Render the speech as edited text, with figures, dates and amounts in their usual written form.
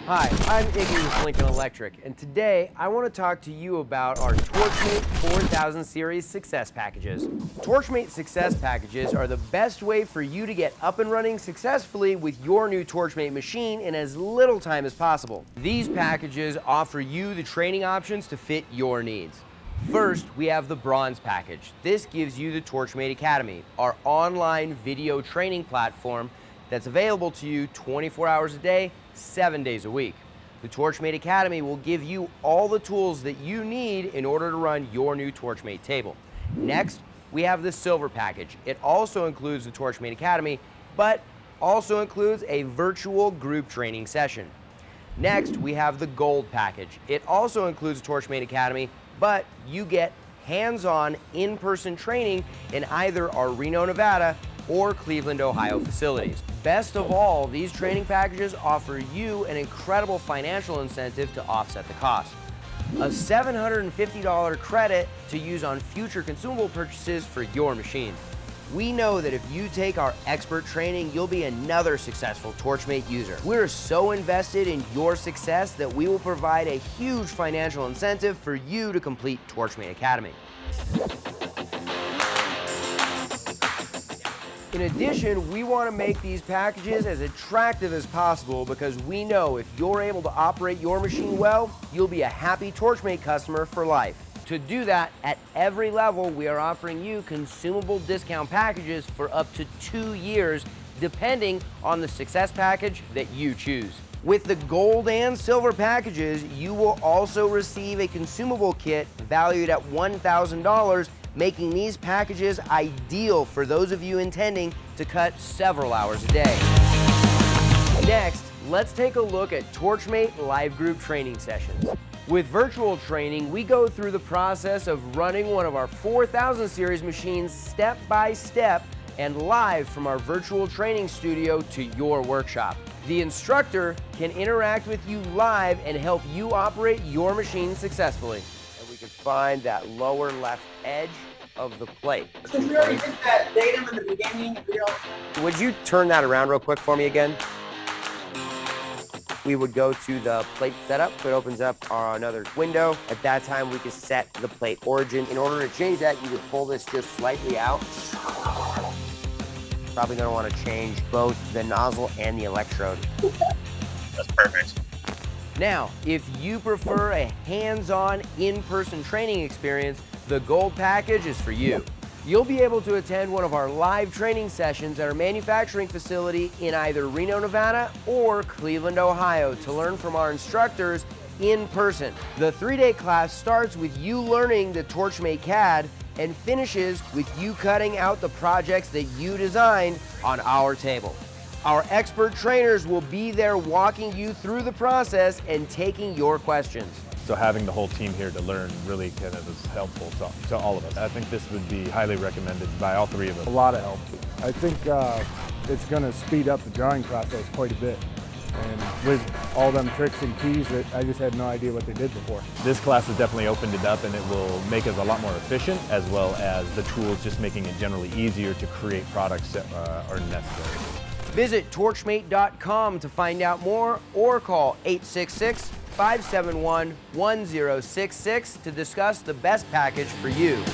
Hi, I'm Iggy with Lincoln Electric, and today I want to talk to you about our Torchmate 4000 Series Success Packages. Torchmate Success Packages are the best way for you to get up and running successfully with your new Torchmate machine in as little time as possible. These packages offer you the training options to fit your needs. First, we have the Bronze Package. This gives you the Torchmate Academy, our online video training platform that's available to you 24 hours a day, 7 days a week. The Torchmate Academy will give you all the tools that you need in order to run your new Torchmate table. Next, we have the Silver Package. It also includes the Torchmate Academy, but also includes a virtual group training session. Next, we have the Gold Package. It also includes the Torchmate Academy, but you get hands-on, in-person training in either our Reno, Nevada or Cleveland, Ohio facilities. Best of all, these training packages offer you an incredible financial incentive to offset the cost. A $750 credit to use on future consumable purchases for your machine. We know that if you take our expert training, you'll be another successful Torchmate user. We're so invested in your success that we will provide a huge financial incentive for you to complete Torchmate Academy. In addition, we want to make these packages as attractive as possible because we know if you're able to operate your machine well, you'll be a happy Torchmate customer for life. To do that, at every level, we are offering you consumable discount packages for up to 2 years, depending on the Success Package that you choose. With the Gold and Silver packages, you will also receive a consumable kit valued at $1,000, making these packages ideal for those of you intending to cut several hours a day. Next, let's take a look at Torchmate live group training sessions. With virtual training, we go through the process of running one of our 4000 series machines step by step and live from our virtual training studio to your workshop. The instructor can interact with you live and help you operate your machine successfully. And we can find that lower left edge of the plate. So we already did that datum in the beginning. Would you turn that around real quick for me again? We would go to the plate setup. It opens up another window. At that time, we can set the plate origin. In order to change that, you would pull this just slightly out. Probably gonna wanna change both the nozzle and the electrode. That's perfect. Now, if you prefer a hands-on, in-person training experience, the Gold Package is for you. You'll be able to attend one of our live training sessions at our manufacturing facility in either Reno, Nevada or Cleveland, Ohio to learn from our instructors in person. The 3-day class starts with you learning the Torchmate CAD and finishes with you cutting out the projects that you designed on our table. Our expert trainers will be there walking you through the process and taking your questions. So having the whole team here to learn really kind of is helpful to all of us. I think this would be highly recommended by all three of us. A lot of help. I think it's going to speed up the drawing process quite a bit. And with all them tricks and keys that I just had no idea what they did before. This class has definitely opened it up, and it will make us a lot more efficient, as well as the tools just making it generally easier to create products that are necessary. Visit Torchmate.com to find out more or call 866-571-1066 to discuss the best package for you.